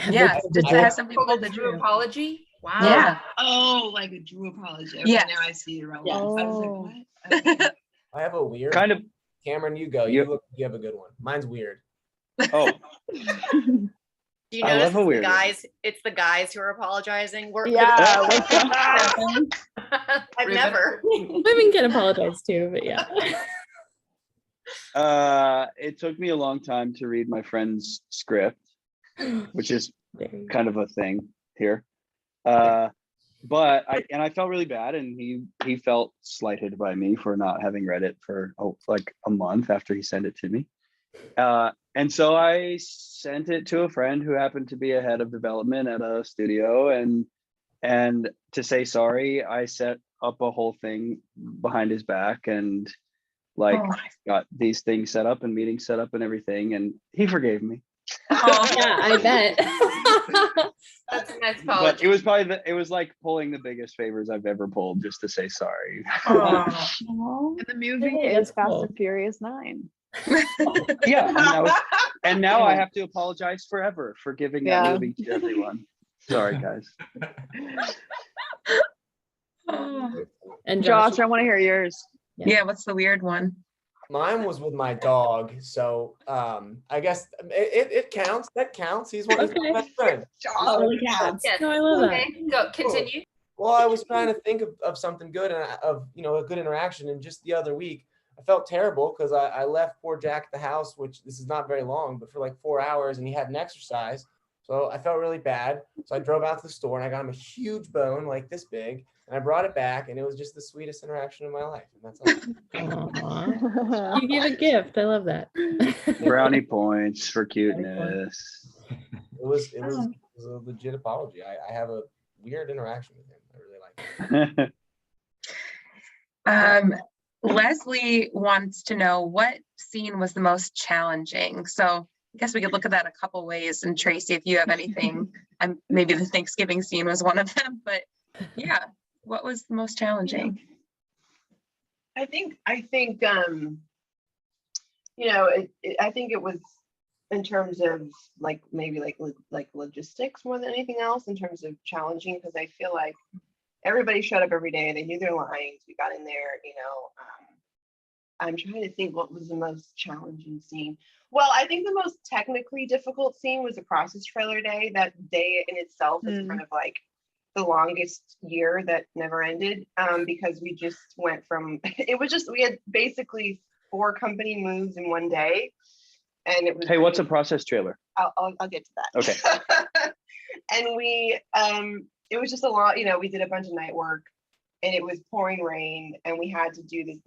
Yeah, just to have somebody Pulled pull a the Drew Drew. apology. Wow. Yeah. Oh, like a Drew apology. Okay, Yes. now I see it around. Yes. I was Oh. like, what? Okay. I have a weird Kind of. Cameron, you go. You- You have a good one. Mine's weird. Oh, Do you I notice love a it's the weird one. guys? It's the guys who are apologizing. We're Yeah. What's up? I've Ruben. never. Women can apologize too, but yeah. it took me a long time to read my friend's script, which is Very- kind of a thing here. But I felt really bad, and he felt slighted by me for not having read it for like a month after he sent it to me. And so I sent it to a friend who happened to be a head of development at a studio, and to say sorry, I set up a whole thing behind his back and like Oh. got these things set up and meetings set up and everything, and he forgave me. Oh, Yeah, I bet. That's a nice But apology. it was probably it was like pulling the biggest favors I've ever pulled just to say sorry. oh. And the movie Hey, is that's Fast cool. and Furious 9. Yeah, and now I have to apologize forever for giving that Yeah. movie to everyone. Sorry, guys. Oh. And Josh, I want to hear yours. Yeah, what's the weird one? Mine was with my dog, so I guess it counts. That counts. He's one of Okay. my best friends. Oh, yeah. Yes. No, I love that. Okay, go continue. Well, I was trying to think of something good and of a good interaction, and just the other week I felt terrible because I left poor Jack at the house, which this is not very long, but for like 4 hours, and he hadn't exercised, so I felt really bad. So I drove out to the store and I got him a huge bone like this big, and I brought it back, and it was just the sweetest interaction of my life, and that's all. Aw. You gave a gift. I love that. Brownie points for cuteness. It was a legit apology. I have a weird interaction with him. I really like it. Leslie wants to know what scene was the most challenging. So I guess we could look at that a couple ways. And Tracy, if you have anything, maybe the Thanksgiving scene was one of them, but yeah, what was the most challenging? I think I think it was in terms of like maybe like logistics more than anything else, in terms of challenging, because I feel like everybody showed up every day. They knew their lines. We got in there, I'm trying to think what was the most challenging scene. Well, I think the most technically difficult scene was the process trailer day. That day in itself is kind of like the longest year that never ended, because we just went from, we had basically 4 company moves in one day. And it was, hey, what's a process trailer? I'll get to that. Okay. And it was just a lot, we did a bunch of night work and it was pouring rain and we had to do this.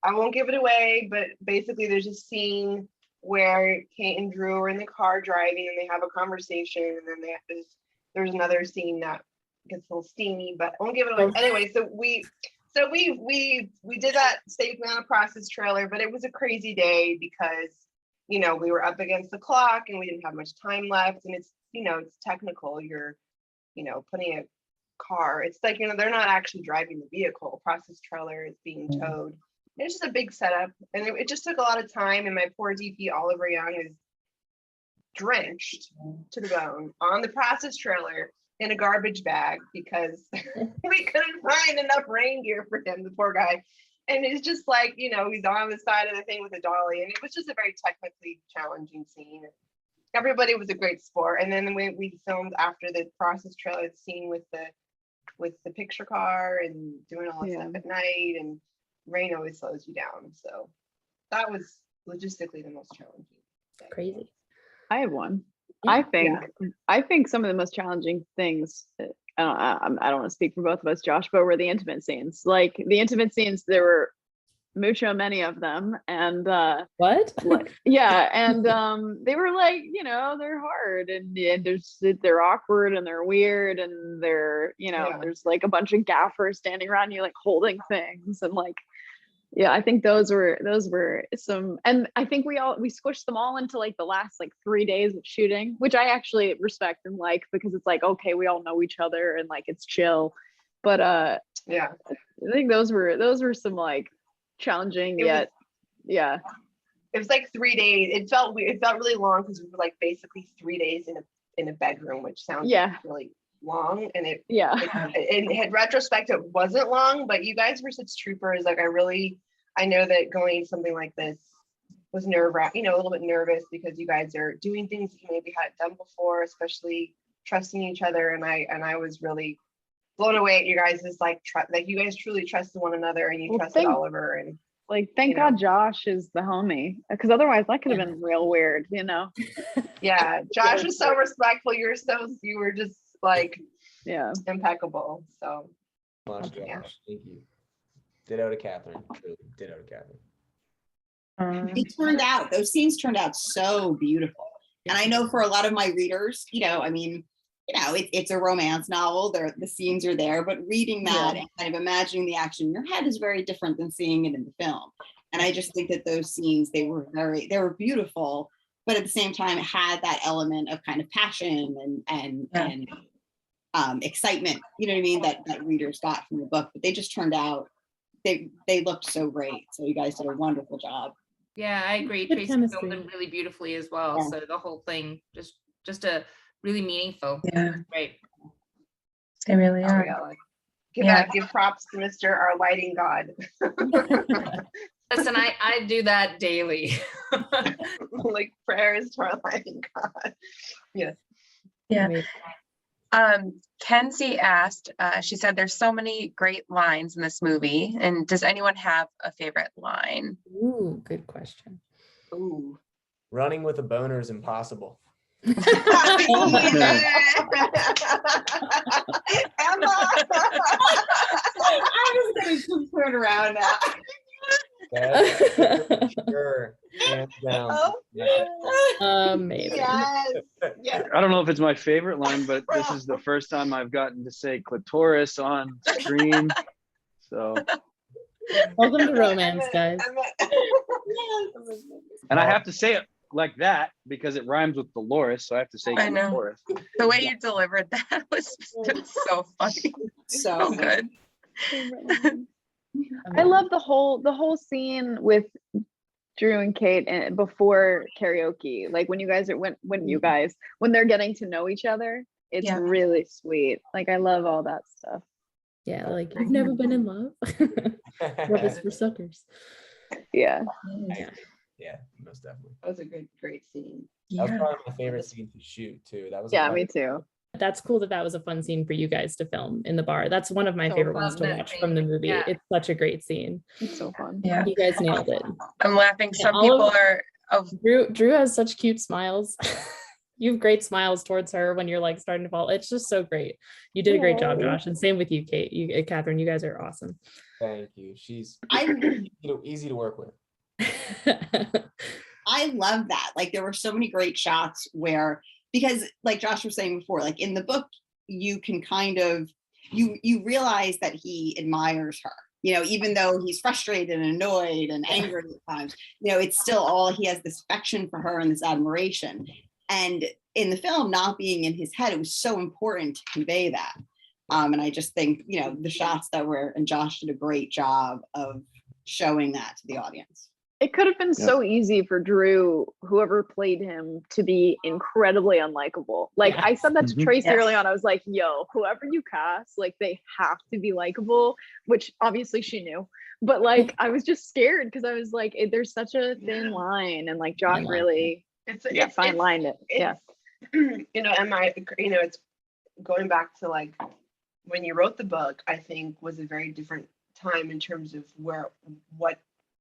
I won't give it away, but basically there's a scene where Kate and Drew are in the car driving and they have a conversation, and then there's another scene that gets a little steamy, but I won't give it away. Anyway, so we did that same amount of process trailer, but it was a crazy day because we were up against the clock and we didn't have much time left, and it's technical. You're putting a car, it's like they're not actually driving the vehicle. Process trailer is being towed. It's just a big setup, and it just took a lot of time, and my poor DP Oliver Young is drenched to the bone on the process trailer in a garbage bag because we couldn't find enough rain gear for him, the poor guy. And it's just like, he's on the side of the thing with a dolly, and it was just a very technically challenging scene. Everybody was a great sport. And then we filmed after the process trailer scene with the picture car and doing all that stuff at night, and rain always slows you down. So that was logistically the most challenging thing. Crazy. I have one. Yeah. I think some of the most challenging things, I don't want to speak for both of us, Josh, but were the intimate scenes. Like the intimate scenes, there were many of them, and what? Yeah, and they were like, they're hard, and they're awkward and they're weird, and they're there's like a bunch of gaffers standing around you like holding things, and like I think those were some, and I think we squished them all into like the last like 3 days of shooting, which I actually respect and like, because it's like, okay, we all know each other and like it's chill. But I think those were some like challenging it was like 3 days. It felt weird. It felt really long because we were like basically 3 days in a bedroom, which sounds really long, and in retrospect it wasn't long, but you guys were such troopers. Like I know that going something like this was nerve-wracking, a little bit nervous, because you guys are doing things that you maybe hadn't done before, especially trusting each other, and I was really blown away at you guys' like you guys truly trusted one another, and you trusted Oliver, and like thank God Josh is the homie, because otherwise that could have been real weird. Yeah, Josh was so respectful. You were just like impeccable. So much, Josh. Thank you. Ditto to Catherine. Truly, ditto to Catherine. Those scenes turned out so beautiful. And I know for a lot of my readers, it's a romance novel. The scenes are there, but reading that and kind of imagining the action in your head is very different than seeing it in the film. And I just think that those scenes, they were beautiful, but at the same time, it had that element of kind of passion and excitement, that readers got from the book. But they just turned out, they looked so great. So you guys did a wonderful job. Yeah, I agree. Tracy filmed them really beautifully as well. Yeah. So the whole thing just a really meaningful. Yeah, great. They really are. Give props to Mr. Our lighting god. Listen, I do that daily. Like prayers to our lighting god. Yes. Yeah. Kenzie asked, she said there's so many great lines in this movie, and does anyone have a favorite line? Ooh, good question. Ooh. Running with a boner is impossible. Emma. I was going to turn around now. Sure. Hands down. Maybe. Yes. I don't know if it's my favorite line, but this is the first time I've gotten to say clitoris on screen. So Welcome to romance, guys. And I have to say it like that because it rhymes with Dolores, so I have to say I know. Dolores. The way you delivered that was so funny. So good. I love the whole scene with Drew and Kate and before karaoke. Like when they're getting to know each other, it's Yeah. really sweet. Like I love all that stuff. Yeah, like you've never been in love. Love is for suckers. Yeah. Yeah, most definitely. That was a great scene. That was Yeah. probably my favorite scene to shoot too. That was a Yeah, fun- me too. That's cool that was a fun scene for you guys to film in the bar. That's one of my So favorite fun. ones to Love that watch from the scene. movie. Yeah. It's such a great scene. It's so fun. Yeah. You guys nailed it. I'm laughing. Some all people of- are, oh, Drew has such cute smiles. You have great smiles towards her when you're like starting to fall. It's just so great. You did a great job, Josh. And same with you, Kate. Catherine, you guys are awesome. Thank you. She's I easy to work with. I love that. Like there were so many great shots where, because like Josh was saying before, like in the book, you can kind of, you realize that he admires her, you know, even though he's frustrated and annoyed and angry at times, you know, it's still all, he has this affection for her and this admiration. And in the film, not being in his head, it was so important to convey that. And I just think, you know, the shots that were, and Josh did a great job of showing that to the audience. It could have been so easy for Drew, whoever played him, to be incredibly unlikable. Like I said that to Tracy early on. I was like, yo, whoever you cast, like they have to be likable, which obviously she knew. But like I was just scared because I was like, there's such a thin line, and like Josh really It's fine lined it. Yeah. You know, it's going back to like when you wrote the book, I think was a very different time in terms of what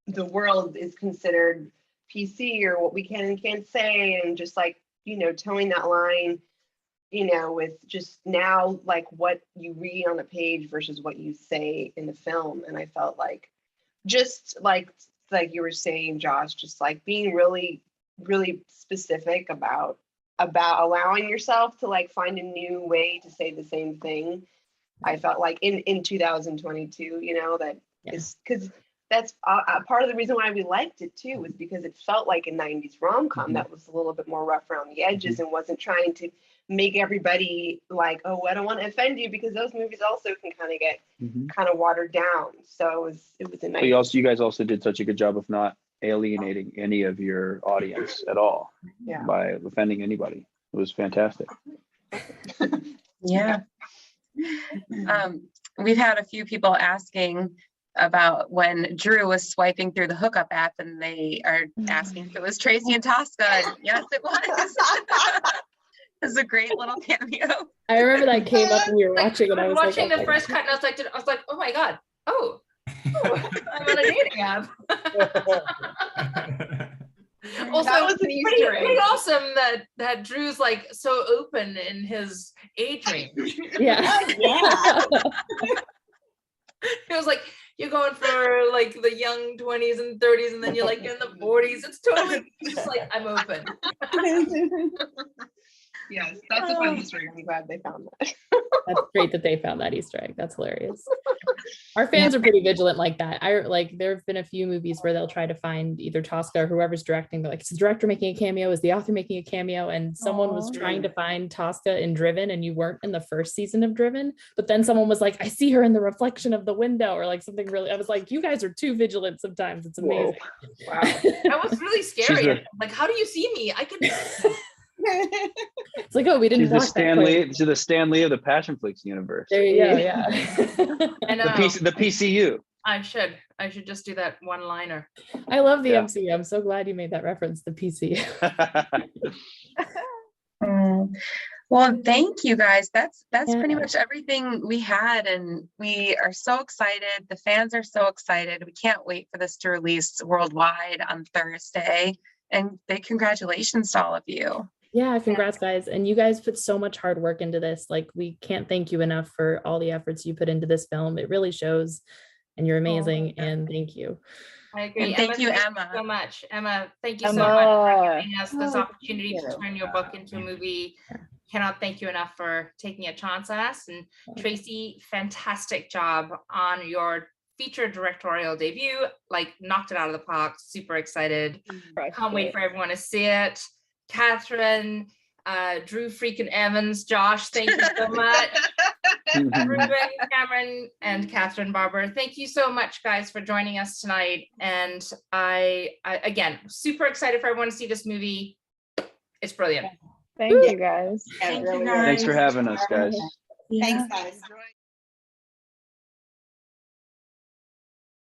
the world is considered PC or what we can and can't say, and just like, you know, towing that line, you know, with just now like what you read on a page versus what you say in the film. And I felt like just like you were saying, Josh, just like being really, really specific about allowing yourself to like find a new way to say the same thing. I felt like in 2022, you know, that is because that's part of the reason why we liked it too, was because it felt like a 90s rom-com that was a little bit more rough around the edges and wasn't trying to make everybody like, oh, I don't want to offend you, because those movies also can kind of get kind of watered down. So it was a nice. But you guys also did such a good job of not alienating any of your audience at all by offending anybody. It was fantastic. yeah. We've had a few people asking about when Drew was swiping through the hookup app, and they are asking if it was Tracy and Tosca. And yes, it was. It was a great little cameo. I remember that came up when we were watching, and I was watching like, the first cut, and I was like, oh my god, I'm on a dating app. Also, that was an Easter egg. pretty awesome that Drew's like so open in his age range. Yeah. It was like you're going for like the young 20s and 30s, and then you're like in the 40s. It's totally just like, I'm open. Yes, that's a fun Easter egg. I'm glad they found that. That's great that they found that Easter egg. That's hilarious. Our fans are pretty vigilant like that. There have been a few movies where they'll try to find either Tosca or whoever's directing. They're like, is the director making a cameo? Is the author making a cameo? And someone was trying to find Tosca in Driven, and you weren't in the first season of Driven. But then someone was like, I see her in the reflection of the window, or like something really. I was like, you guys are too vigilant sometimes. It's amazing. Wow. That was really scary. Like, how do you see me? I can. It's like, oh, we didn't. She's the Stan Lee. She's the Stan Lee of the Passion Flix universe. There you go. Yeah. And The PCU. I should just do that one liner. I love the MCU. I'm so glad you made that reference. The PC. Well, thank you guys. That's pretty much everything we had, and we are so excited. The fans are so excited. We can't wait for this to release worldwide on Thursday. And big congratulations to all of you. Yeah, congrats guys. And you guys put so much hard work into this. Like, we can't thank you enough for all the efforts you put into this film. It really shows, and you're amazing. And thank you. I agree. And thank you, Emma. So much. Emma, thank you so much for giving us this opportunity to turn your book into a movie. Cannot thank you enough for taking a chance on us. And Tracy, fantastic job on your feature directorial debut, like knocked it out of the park, super excited. Can't wait for everyone to see it. Catherine, Drew freaking Evans, Josh, thank you so much. Ruben, Cameron, and Catherine Barber, thank you so much, guys, for joining us tonight. And I again, super excited for everyone to see this movie. It's brilliant. Thank you guys. Yeah, Thank really, you, really. Thanks for having us, guys. Yeah. Thanks, guys.